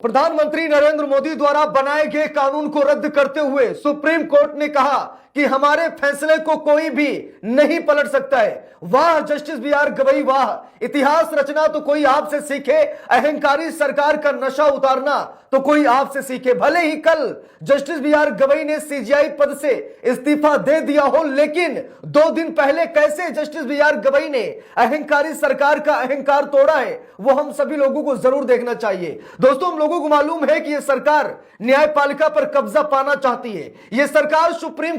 प्रधानमंत्री नरेंद्र मोदी द्वारा बनाए गए कानून को रद्द करते हुए सुप्रीम कोर्ट ने कहा कि हमारे फैसले को कोई भी नहीं पलट सकता है। वाह जस्टिस बी आर गवई वाह, इतिहास रचना तो कोई आपसे सीखे, अहंकारी सरकार का नशा उतारना तो कोई आपसे सीखे। भले ही कल जस्टिस बी आर गवई ने सीजीआई पद से इस्तीफा दे दिया हो, लेकिन 2 दिन पहले कैसे जस्टिस बी आर गवई ने अहंकारी सरकार का अहंकार तोड़ा है, वो हम सभी लोगों को जरूर देखना चाहिए। दोस्तों, हम लोगों को मालूम है कि यह सरकार न्यायपालिका पर कब्जा पाना चाहती है। यह सरकार सुप्रीम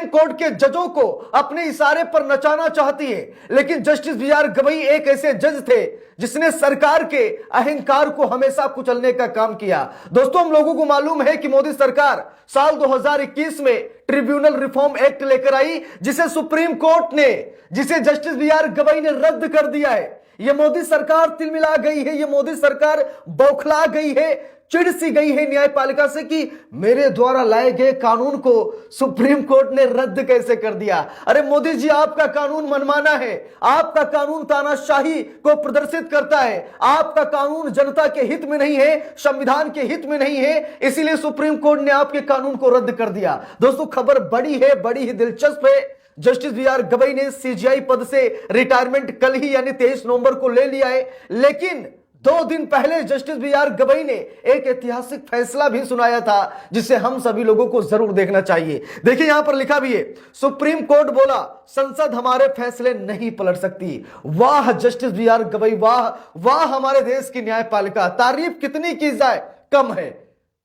कोर्ट के जजों को अपने इशारे पर नचाना चाहती है, लेकिन जस्टिस बी आर गवई एक ऐसे जज थे जिसने सरकार के अहंकार को हमेशा कुचलने का काम किया। दोस्तों, हम लोगों को मालूम है कि मोदी सरकार साल 2021 में ट्रिब्यूनल रिफॉर्म एक्ट लेकर आई, जिसे जस्टिस बी आर गवई ने रद्द कर दिया है। यह मोदी सरकार तिलमिला गई है, यह मोदी सरकार बौखला गई है, चिढ़ सी गई है न्यायपालिका से कि मेरे द्वारा लाए गए कानून को सुप्रीम कोर्ट ने रद्द कैसे कर दिया। अरे मोदी जी, आपका कानून मनमाना है, आपका कानून तानाशाही को प्रदर्शित करता है, आपका कानून जनता के हित में नहीं है, संविधान के हित में नहीं है, इसीलिए सुप्रीम कोर्ट ने आपके कानून को रद्द कर दिया। दोस्तों, खबर बड़ी है, बड़ी ही दिलचस्प है। जस्टिस बी आर गवई ने सीजीआई पद से रिटायरमेंट कल ही यानी 23 नवंबर को ले लिया है, लेकिन 2 दिन पहले जस्टिस बी आर गवई ने एक ऐतिहासिक फैसला भी सुनाया था, जिसे हम सभी लोगों को जरूर देखना चाहिए। देखिए, यहां पर लिखा भी है, सुप्रीम कोर्ट बोला संसद हमारे फैसले नहीं पलट सकती। वाह जस्टिस बी आर गवई वाह, वाह हमारे देश की न्यायपालिका, तारीफ कितनी की जाए कम है।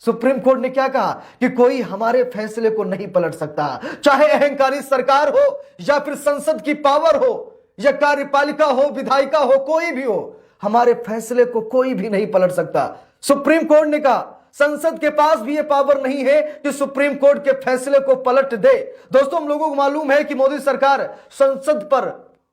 सुप्रीम कोर्ट ने क्या कहा कि कोई हमारे फैसले को नहीं पलट सकता, चाहे अहंकारी सरकार हो या फिर संसद की पावर हो या कार्यपालिका हो, विधायिका हो, कोई भी हो, हमारे फैसले को कोई भी नहीं पलट सकता। सुप्रीम कोर्ट ने कहा संसद के पास भी यह पावर नहीं है कि सुप्रीम कोर्ट के फैसले को पलट दे। दोस्तों, हम लोगों को मालूम है कि मोदी सरकार संसद पर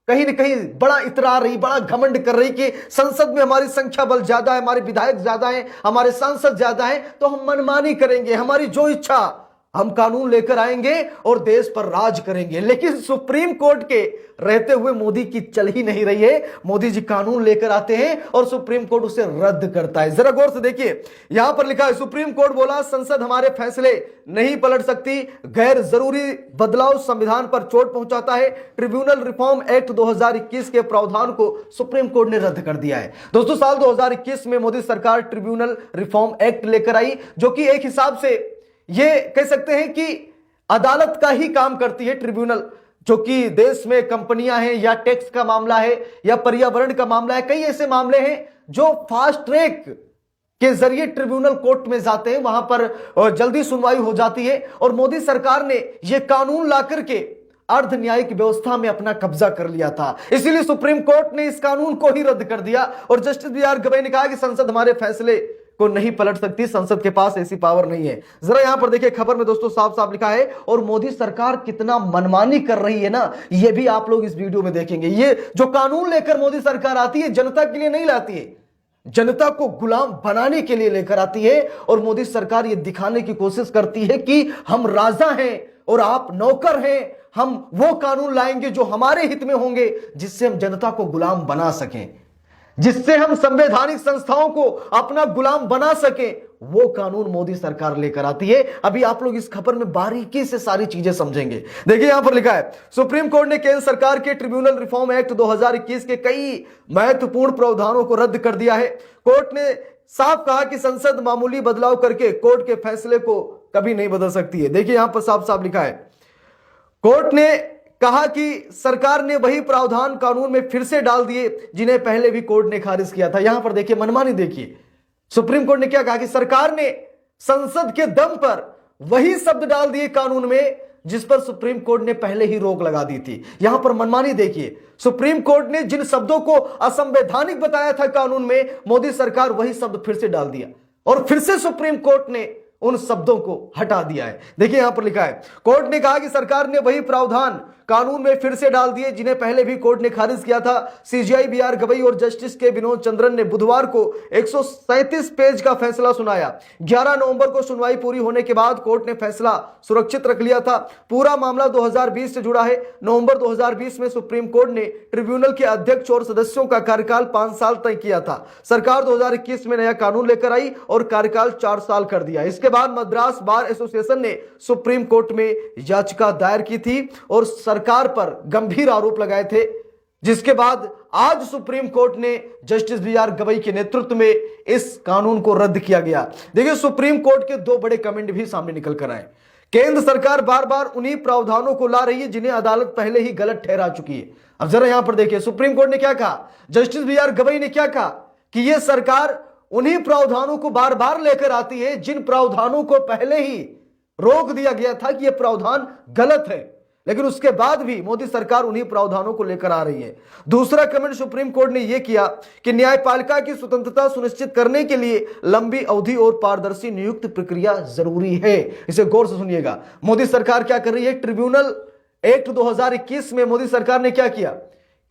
कहीं ना कहीं बड़ा इतरा रही, बड़ा घमंड कर रही कि संसद में हमारी संख्या बल ज्यादा है, हमारे विधायक ज्यादा हैं, हमारे सांसद ज्यादा हैं, तो हम मनमानी करेंगे, हमारी जो इच्छा हम कानून लेकर आएंगे और देश पर राज करेंगे। लेकिन सुप्रीम कोर्ट के रहते हुए मोदी की चल ही नहीं रही है। मोदी जी कानून लेकर आते हैं और सुप्रीम कोर्ट उसे रद्द करता है। जरा गौर से देखिए, यहां पर लिखा है, सुप्रीम कोर्ट बोला संसद हमारे फैसले नहीं पलट सकती, गैर जरूरी बदलाव संविधान पर चोट पहुंचाता है। ट्रिब्यूनल रिफॉर्म एक्ट 2021 के प्रावधान को सुप्रीम कोर्ट ने रद्द कर दिया है। दोस्तों, साल 2021 में मोदी सरकार ट्रिब्यूनल रिफॉर्म एक्ट लेकर आई, जो कि एक हिसाब से ये कह सकते हैं कि अदालत का ही काम करती है। ट्रिब्यूनल, जो कि देश में कंपनियां हैं या टैक्स का मामला है या पर्यावरण का मामला है, कई ऐसे मामले हैं जो फास्ट ट्रैक के जरिए ट्रिब्यूनल कोर्ट में जाते हैं, वहां पर जल्दी सुनवाई हो जाती है। और मोदी सरकार ने यह कानून लाकर के अर्ध न्यायिक व्यवस्था में अपना कब्जा कर लिया था, इसीलिए सुप्रीम कोर्ट ने इस कानून को ही रद्द कर दिया। और जस्टिस बी आर गवई ने कहा कि संसद हमारे फैसले को नहीं पलट सकती, संसद के पास ऐसी पावर नहीं है। जरा यहां पर देखिए, खबर में दोस्तों साफ साफ लिखा है, और मोदी सरकार कितना मनमानी कर रही है ना, ये भी आप लोग इस वीडियो में देखेंगे। ये जो कानून लेकर मोदी सरकार आती है, जनता के लिए नहीं लाती है, जनता को गुलाम बनाने के लिए लेकर आती है। और मोदी सरकार ये दिखाने की कोशिश करती है कि हम राजा हैं और आप नौकर हैं, हम वो कानून लाएंगे जो हमारे हित में होंगे, जिससे हम जनता को गुलाम बना सकें, जिससे हम संवैधानिक संस्थाओं को अपना गुलाम बना सके। वो कानून मोदी सरकार लेकर आती है। अभी आप लोग इस खबर में बारीकी से सारी चीजें समझेंगे। देखिए, यहां पर लिखा है, सुप्रीम कोर्ट ने केंद्र सरकार के ट्रिब्यूनल रिफॉर्म एक्ट 2021 के कई महत्वपूर्ण प्रावधानों को रद्द कर दिया है। कोर्ट ने साफ कहा कि संसद मामूली बदलाव करके कोर्ट के फैसले को कभी नहीं बदल सकती है। देखिए, यहां पर साफ साफ लिखा है, कोर्ट ने कहा कि सरकार ने वही प्रावधान कानून में फिर से डाल दिए जिन्हें पहले भी कोर्ट ने खारिज किया था। यहां पर देखिए मनमानी, देखिए सुप्रीम कोर्ट ने क्या कहा कि सरकार ने संसद के दम पर वही शब्द डाल दिए कानून में जिस पर सुप्रीम कोर्ट ने पहले ही रोक लगा दी थी। यहां पर मनमानी देखिए, सुप्रीम कोर्ट ने जिन शब्दों को असंवैधानिक बताया था कानून में, मोदी सरकार वही शब्द फिर से डाल दिया और फिर से सुप्रीम कोर्ट ने उन शब्दों को हटा दिया है। देखिए, यहां पर लिखा है, कोर्ट ने कहा कि सरकार ने वही प्रावधान कानून में फिर से डाल दिए, जिन्हें पहले भी कोर्ट ने खारिज किया था। सीजेआई बी आर गवई और जस्टिस के विनोद चंद्रन ने बुधवार को 137 पेज का फैसला सुनाया। 11 नवंबर को सुनवाई पूरी होने के बाद कोर्ट ने फैसला सुरक्षित रख लिया था। पूरा मामला 2020 से जुड़ा है। नवंबर 2020 में सुप्रीम कोर्ट ने ट्रिब्यूनल के अध्यक्ष और सदस्यों का कार्यकाल 5 साल तय किया था। सरकार 2021 में नया कानून लेकर आई और कार्यकाल 4 साल कर दिया। इसके बाद मद्रास बार एसोसिएशन ने सुप्रीम कोर्ट में याचिका दायर की थी और सरकार पर गंभीर आरोप लगाए थे, जिसके बाद आज सुप्रीम कोर्ट ने जस्टिस बी आर गवई के नेतृत्व में इस कानून को रद्द किया गया। देखिए, सुप्रीम कोर्ट के 2 बड़े कमेंट भी सामने निकल कर आए। केंद्र सरकार बार बार उन्हीं प्रावधानों को ला रही है जिन्हें अदालत पहले ही गलत ठहरा चुकी है। अब जरा यहां पर देखिए, सुप्रीम कोर्ट ने क्या कहा, जस्टिस बी आर गवई ने क्या कहा कि यह सरकार उन्हीं प्रावधानों को बार बार लेकर आती है जिन प्रावधानों को पहले ही रोक दिया गया था कि यह प्रावधान गलत है, लेकिन उसके बाद भी मोदी सरकार उन्हीं प्रावधानों को लेकर आ रही है। दूसरा कमेंट सुप्रीम कोर्ट ने यह किया कि न्यायपालिका की स्वतंत्रता सुनिश्चित करने के लिए लंबी अवधि और पारदर्शी नियुक्ति प्रक्रिया जरूरी है। इसे गौर से सुनिएगा। मोदी सरकार क्या कर रही है, ट्रिब्यूनल एक्ट 2021 में मोदी सरकार ने क्या किया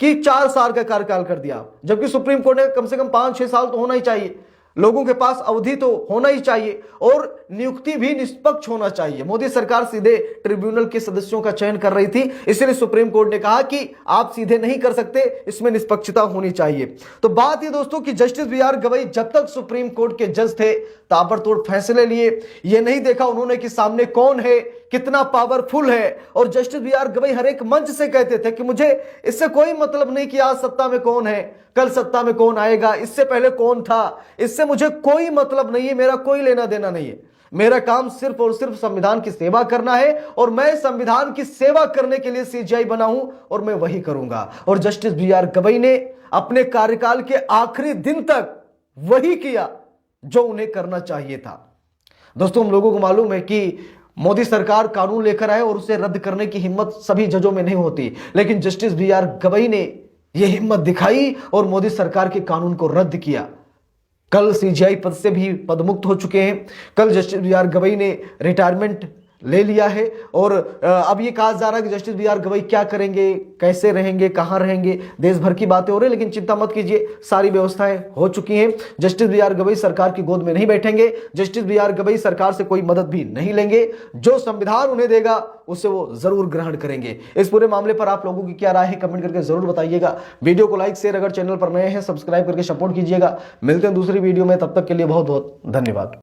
कि 4 साल का कार्यकाल कर दिया, जबकि सुप्रीम कोर्ट ने कम से कम 5-6 साल तो होना ही चाहिए। लोगों के पास अवधि तो होना ही चाहिए और नियुक्ति भी निष्पक्ष होना चाहिए। मोदी सरकार सीधे ट्रिब्यूनल के सदस्यों का चयन कर रही थी, इसलिए सुप्रीम कोर्ट ने कहा कि आप सीधे नहीं कर सकते, इसमें निष्पक्षता होनी चाहिए। तो बात ये दोस्तों कि जस्टिस बी आर गवई जब तक सुप्रीम कोर्ट के जज थे ताबड़तोड़ फैसले लिए। ये नहीं देखा उन्होंने कि सामने कौन है, कितना पावरफुल है। और जस्टिस बी आर गवई हर एक मंच से कहते थे कि मुझे इससे कोई मतलब नहीं कि आज सत्ता में कौन है, कल सत्ता में कौन आएगा, इससे पहले कौन था, इससे मुझे कोई मतलब नहीं है, मेरा कोई लेना देना नहीं है। मेरा काम सिर्फ और सिर्फ संविधान की सेवा करना है और मैं संविधान की सेवा करने के लिए सीजेआई बना हूं और मैं वही करूंगा। और जस्टिस बी आर गवई ने अपने कार्यकाल के आखिरी दिन तक वही किया जो उन्हें करना चाहिए था। दोस्तों, हम लोगों को मालूम है कि मोदी सरकार कानून लेकर आए और उसे रद्द करने की हिम्मत सभी जजों में नहीं होती, लेकिन जस्टिस बी आर गवई ने यह हिम्मत दिखाई और मोदी सरकार के कानून को रद्द किया। कल सीजेआई पद से भी पदमुक्त हो चुके हैं। कल जस्टिस बी आर गवई ने रिटायरमेंट ले लिया है और अब ये कहा जा रहा है कि जस्टिस बी आर गवई क्या करेंगे, कैसे रहेंगे, कहां रहेंगे, देश भर की बातें हो रही है। लेकिन चिंता मत कीजिए, सारी व्यवस्थाएं हो चुकी हैं। जस्टिस बी आर गवई सरकार की गोद में नहीं बैठेंगे। जस्टिस बी आर गवई सरकार से कोई मदद भी नहीं लेंगे। जो संविधान उन्हें देगा उसे वो जरूर ग्रहण करेंगे। इस पूरे मामले पर आप लोगों की क्या राय है, कमेंट करके जरूर बताइएगा। वीडियो को लाइक शेयर, अगर चैनल पर नए हैं सब्सक्राइब करके सपोर्ट कीजिएगा। मिलते हैं दूसरी वीडियो में, तब तक के लिए बहुत बहुत धन्यवाद।